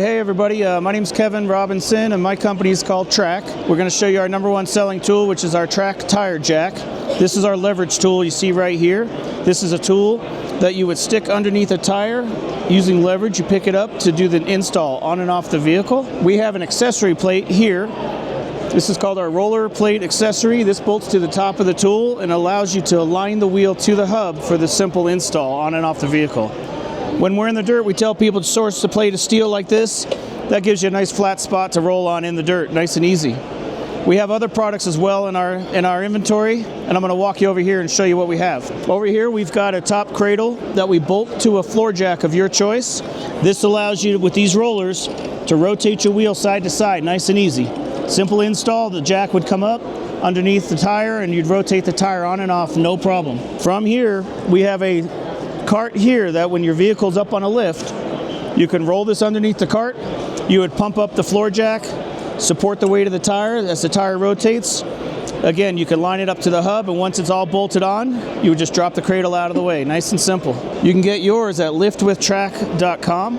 Hey everybody, my name's Kevin Robinson and my company is called TRAC. We're going to show you our #1 selling tool, which is our TRAC tire jack. This is our leverage tool you see right here. This is a tool that you would stick underneath a tire using leverage. You pick it up to do the install on and off the vehicle. We have an accessory plate here. This is called our roller plate accessory. This bolts to the top of the tool and allows you to align the wheel to the hub for the simple install on and off the vehicle. When we're in the dirt, we tell people to source a plate of steel like this. That gives you a nice flat spot to roll on in the dirt, nice and easy. We have other products as well in our inventory, and I'm going to walk you over here and show you what we have. Over here, we've got a top cradle that we bolt to a floor jack of your choice. This allows you, with these rollers, to rotate your wheel side to side, nice and easy. Simple install, the jack would come up underneath the tire, and you'd rotate the tire on and off, no problem. From here, we have a cart here that when your vehicle's up on a lift, you can roll this underneath the cart. You would pump up the floor jack, support the weight of the tire as the tire rotates. Again, you can line it up to the hub, and once it's all bolted on, you would just drop the cradle out of the way. Nice and simple. You can get yours at liftwithtrac.com.